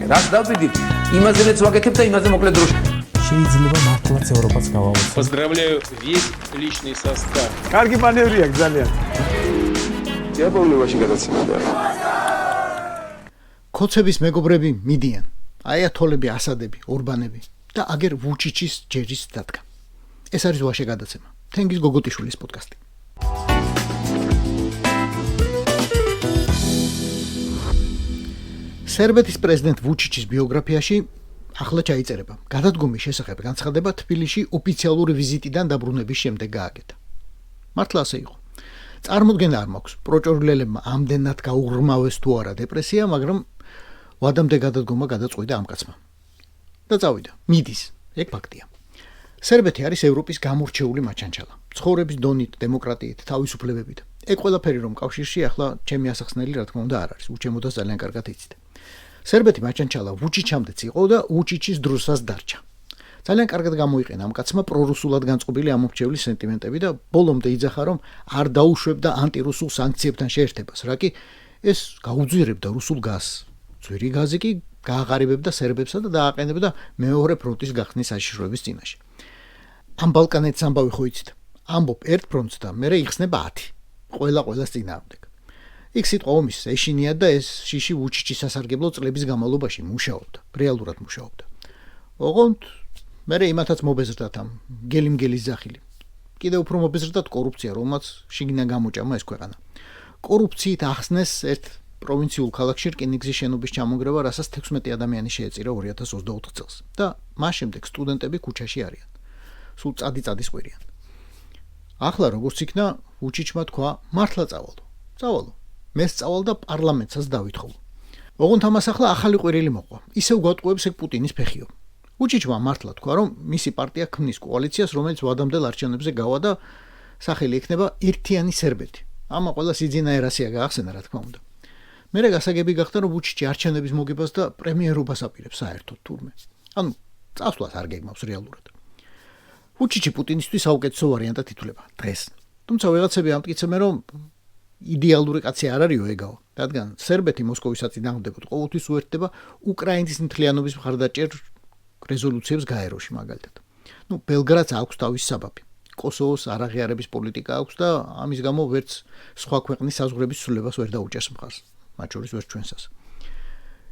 რას დავბედით? იმაზე რაც ვაკეთებ და იმაზე მოკლედ დროში. შეიძლება მართლაც ევროპაც გავავოცოთ. Поздравляю весь личный состав. კარგი მანევრია ძალიან. დიაბოლობაში გადაცემდა. კოცების მეგობრები მიდიან. აიათოლები, ასადები, ორბანები და აგერ ვუჩიჩის ჯერის დადგა. ეს არის ვაშე გადაცემა. თენგიზ გოგოტიშვილის პოდკასტი. სერბეთის პრეზიდენტ ვუჩიჩის ბიოგრაფიაში ახლა ჩაიწერება. გადადგომის შესახებ განცხადება თბილისში ოფიციალური ვიზიტიდან დაბრუნების შემდეგ გააკეთა. მართლა ასე იყო. წარმოდგენა არ მაქვს, პროჭორლელებმა ამდენად გაუღრმავეს თუ არა დეპრესია, მაგრამ ვადამდე გადადგომა გადაწყვიტა ამ კაცმა. და წავიდა. მიდის. ეგ ფაქტია. სერბეთი არის ევროპის გამორჩეული მაჩანჩალა. ცხოვრების დონით, დემოკრატიით, თავისუფლებებით. ეგ ყველაფერი რომ კავშირში ახლა ჩემი ასახსნელი რა თქმა უნდა არ არის. უჩემოდას ძალიან კარგად იცით. სერბეთი მაჩანჩალა ვუჩიჩამდეც იყო და ვუჩიჩის დროსაც დარჩა. ძალიან კარგად გამოიყენა ამ კაცმა პრორუსულად განწყობილი ამორჩევლის სენტიმენტები და ბოლომდე იძახა რომ არ დაუშვებდა ანტირუსულ სანქციებთან შეერთებას, რა კი ეს გაუძვირებდა რუსულ გაზს. ძვირი გაზი კი გააღარიბებდა სერბებსა და დააყენებდა მეორე ფრონტის გახსნის საშიშროების წინაშე. ამ ბალკანეთს ამბავი ხო იცით? ამბობ ერთ ფრონტს და მერე იხსნება 10. ყველას წინააღმდეგ. იქ სიტყვა ომის ეშინია და ეს შიში ვუჩიჩის სასარგებლო წლების განმავლობაში მუშაობდა, რეალურად მუშაობდა. ოღონდ მერე იმათაც მობეზრდათ ამ გელიმგელის ზახილი. კიდევ უფრო მობეზრდათ კორუფცია, რომელმაც შიგნიდან გამოჭამა ეს ქვეყანა. კორუფციით ახსნეს ერთ პროვინციულ ქალაქში რკინიგზის შენობის ჩამონგრევა, რასაც 16 ადამიანი შეეწირა 2024 წელს და მას შემდეგ სტუდენტები ქუჩაში არიან. სულ წადის ყვირიან. ახლა როგორც იქნა, ვუჩიჩმა თქვა, მართლა წავალო. წავალო. მეც წავალ და პარლამენტსაც დავითხოვო. ოღონდ ამას ახლა ახალი ყვირილი მოყვა. ისევ გვატყუებს ეგ პუტინის ფეხიო. ვუჩიჩმა მართლა თქვა, რომ მისი პარტია ქმნის კოალიციას, რომელიც ვადამდელ არჩევნებზე გავა და სახელი ექნება ერთიანი სერბეთი. ამა ყველა სიძინა ერასია გაახსენა, რა თქმა უნდა. მერე გასაგები გახდა, რომ ვუჩიჩი არჩევნების მოგებას და პრემიერობას აპირებს საერთოდ თურმე. ანუ წასვლას არ გეგმავს რეალურად. ვუჩიჩი პუტინისთვის საუკეთესო ვარიანტად ითვლება დღეს. თუმცა ვიღაცები ამტკიცებენ, რომ იდეალური კაცი არ არისო ეგაო, რადგან სერბეთი მოსკოვის საწინააღმდეგოდ ყოველთვის უერთდება უკრაინის მთლიანობის მხარდაჭერ რეზოლუციებს გაეროში მაგალითად. ბელგრადს აქვს თავის საბაბი. კოსოვოს არაღიარების პოლიტიკა აქვს და ამის გამო ვერც სხვა ქვეყნის საზღვრების ცვლილებას ვერ დაუჭერს მხარს, მათ შორის ვერ ჩვენსაც.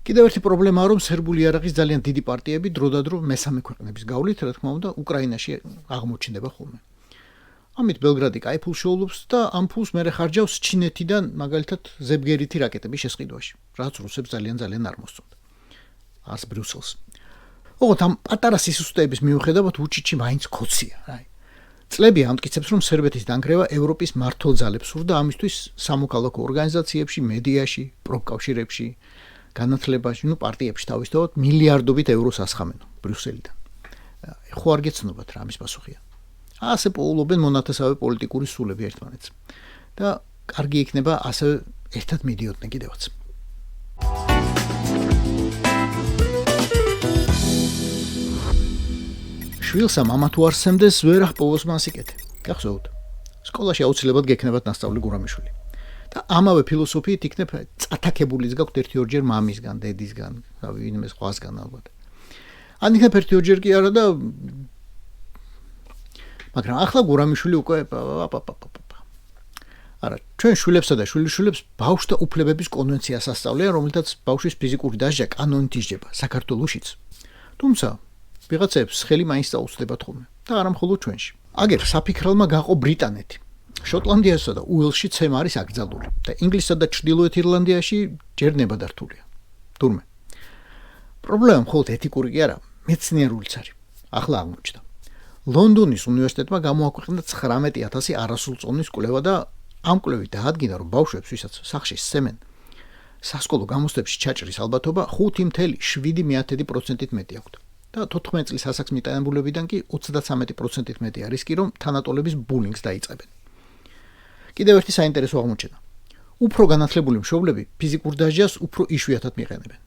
კიდევ ერთი პრობლემაა, რომ სერბული იარაღის ძალიან დიდი პარტიები დროდადრო მესამე ქვეყნების გავლით, რა თქმა უნდა, უკრაინაში აღმოჩნდება ხოლმე. ამით ბელგრადი კაი ფულს შეულობს და ამ ფულს მერე ხარჯავს ჩინეთიდან, მაგალითად, ზებგერითი რაკეტების შესყიდვაში, რაც რუსებს ძალიან არ მოსწონთ. ას ბრიუსელს. ოღონდ ამ პატარა სისუსტეების მიუხედავად ვუჩიჩი მაინც ქოცია, წლები ამტკიცებს, რომ სერბეთის დანგრევა ევროპის მმართველ ძალებს სურდა ამისთვის სამოქალაქო ორგანიზაციებში, მედიაში, პროფკავშირებში, განათლებაში, პარტიებში თავისთავად მილიარდობით ევროს ასხამენ ბრიუსელიდან. ხო არ გეცნობათ რა ამის პასუხია. ასე პოულობენ მონათესავე პოლიტიკური სულები ერთმანეთს. და კარგი იქნება ასე ერთად მიდიოდნენ კიდევაც. შვილსა მამა თუ არსემდეს ვერ ახპოვოს მასიკეთე. გახსოვთ. სკოლაში აუცილებლად გექნებათ ნასწავლი გურამიშვილი. და ამავე ფილოსოფიით იქნებ წათაკებულიც გაქვთ ერთი-ორჯერ მამისგან, დედისგან, ვინმე სხვასგან ალბათ. ან იქნებ ერთი-ორჯერ კი არა და მაგრამ ახლა გურამიშვილი უკვე არა, ჩვენ შვილებსა და შვილიშვილებს ბავშვთა უფლებების კონვენციას ასწავლიან, რომელთაც ბავშვის ფიზიკური დასჯა კანონით ისჯება საქართველოშიც. თუმცა ვიღაცებს ხელი მაინც დაუწდებათ ხოლმე და არა მხოლოდ ჩვენში. აგერ საფიქრალმა გაყო ბრიტანეთი. შოტლანდიასა და უელსში ცემა არის აკრძალული და ინგლისსა და ჩრდილოეთ ირლანდიაში ჯერ ნებადართულია. თურმე. პრობლემა მხოლოდ ეთიკური კი არა, მეცნიერულიც არის. ახლა აღმოჩნდა. ლონდონის უნივერსიტეტმა გამოაქვეყნა 19,000 არასრულწლოვნის კვლევა და ამ კვლევით დაადგინა, რომ ბავშვებს, ვისაც სახლში სცემენ, სასკოლო გამოცდებში ჩაჭრის ალბათობა 5,7%-ით მეტი აქვთ. და 14 წლის ასაკს მიტანებულებიდან კი 33%-ით მეტი არის კი, რომ თანატოლების ბულინგს დაიწყებენ. კიდევ ერთი საინტერესო აღმოჩენა. უფრო განათლებული მშობლები ფიზიკურ დასჯას უფრო იშვიათად მიყენებენ.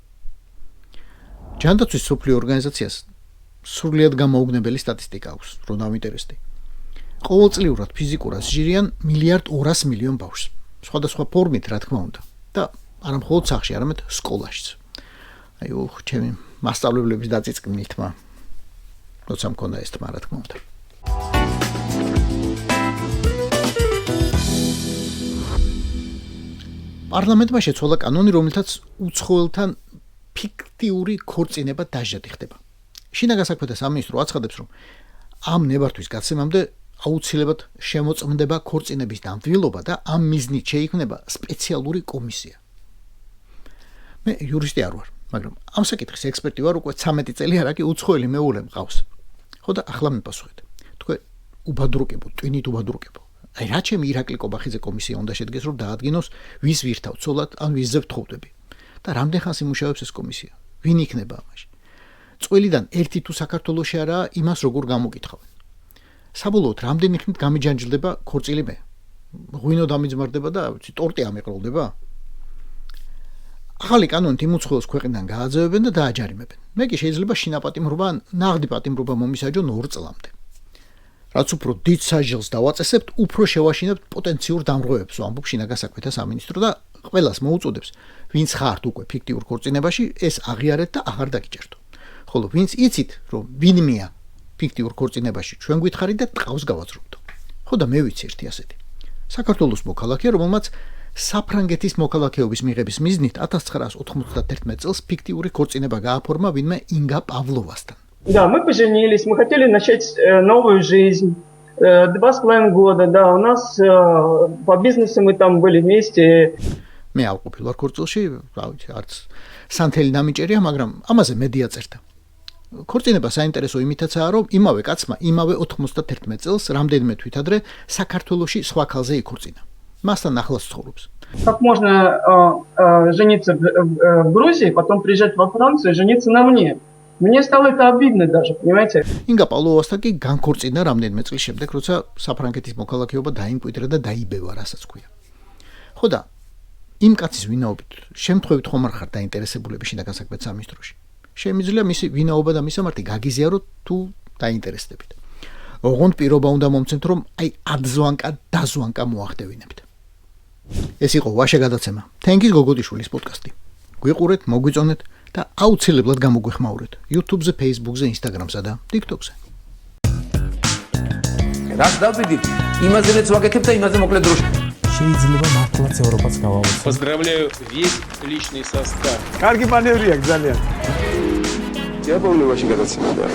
ჯანდაცვის მსოფლიო ორგანიზაციას სრულიად გამოუგნებელი სტატისტიკა აქვს, რომ დავინტერესდი. ყოველწლიურად ფიზიკურად სჯირიან 1,200,000,000 ბავშვს. სხვადასხვა ფორმით, რა თქმა უნდა. და არა მხოლოდ სახლში, არამედ სკოლაშიც. აი ჩემი მასწავლებლების დაწიწკნით თმა როცა მქონდა ეს თმა რა თქმა უნდა პარლამენტმა შეცვალა კანონი, რომელთაც უცხოელთან ფიქტიური ქორწინება დაჟადი ხდება. შინაგან საქმეთა სამინისტრო აცხადებს, რომ ამ ნებართვის გაცემამდე აუცილებლად შემოწმდება ქორწინების დამტვილობა და ამ მიზნით შეიქმნება სპეციალური კომისია. მე იურისტი არ ვარ, მაგრამ ამ საკითხის ექსპერტი ვარ უკვე 13 წელი არა კი უცხოელი მეუღლე მყავს. ხო და ახლა მიპასუხეთ. თქვენ უბადრუკებო, ტვინით უბადრუკებო. აი რა ჩემი ირაკლი კობახიძე კომისია უნდა შედგეს, რომ დაადგინოს ვის ვირთავ ცოლად ან ვისზე ვთხოვდები. და რამდენ ხანს იმუშავებს ეს კომისია? ვინ იქნება ამაში? წველიდან ერთი თუ საქართველოში არაა იმას როგორ გამოკითხავენ. საბოლოოდ რამდენი ხნით გამიჯანჯლდება ქორწილი მე? ღვინო დამიძმარდება და ტორტი ამეყროლდება? ახალი კანონით იმ უცხოელს ქვეყნიდან გააძევებენ და დააჯარიმებენ. მე კი შეიძლება შინაპატიმრობა ან ნაღდი პატიმრობა მომისაჯონ 2 წლამდე. რაც უფრო დიდ საჟელს დავაწესებთ, უფრო შევაშინებთ პოტენციურ დამრღვევებს, ამბობს შინაგან საქმეთა სამინისტრო და ყველას მოუწოდებს, ვინც ხართ უკვე ფიქტიურ ქორწინებაში, ეს აღიარეთ და აღარ დაგიჭერდო. ხოლო ვინც იცით, რომ ვინმეა ფიქტიურ ქორწინებაში, ჩვენ გვითხარით და ტყავს გავაძრობდო. ხო და მე ვიცი ერთი ასეთი. საქართველოს მოქალაქეა, რომელმაც საფრანგეთის მოქალაქეობის მიღების მიზნით 1991 წელს фиктивური ქორწინება გააფორმა ვინმე ინგა პავლოვასთან. Да, мы поженились, мы хотели начать новую жизнь. 2,5 года, да, у нас по бизнесу мы там были вместе. მე ავყოფილ ვარ ქორწილში, რა ვიცი, არც სანთელი დამიჭერია, მაგრამ ამაზე მედია წერდა. ქორწინება საინტერესო იმითაცაა, რომ იმავე კაცმა, იმავე 91 წელს რამდენიმე თვით ადრე საქართველოში სხვა ქალზე იქორწინა. მასთან ახლოს ცხოვრობს. Как можно жениться в Грузии, потом приезжать во Францию и жениться на мне? Мне стало это обидно даже, понимаете? ინგა პავლოვასთან კი განქორწინა რამდენიმე წლის შემდეგ, როცა საფრანგეთის მოქალაქეობა დაიმკვიდრა და დაიბევა, რასაც ქვია. ხო და იმ კაცის ვინაობით, შემთხვევით ხომ არ ხარ დაინტერესებულები შინაგან საქმეთა სამინისტროში. შემიძლია მისი ვინაობა და მისამართი გაგიზიაროთ თუ დაინტერესდებით. ოღონდ პირობა უნდა მომცემთ, რომ აი adzvanka dazvanka მოახდევინებთ. ეს იყო ვაშე გადაცემა. თენგის გოგოდიშვილის პოდკასტი. გვიყურეთ, მოგვიწონეთ და აუცილებლად გამოგვეხმაურეთ YouTube-ზე, Facebook-ზე, Instagram-სა და TikTok-ზე. რას დავიდით? იმაზე მეც ვაგეთებ და იმაზე მოკლედ დროში. შეიძლება მართლაც ევროპაც გავაუწყო. Поздравляю весь личный состав. კარგი მანევრია ძალიან. იაპონიაში გადაცემა და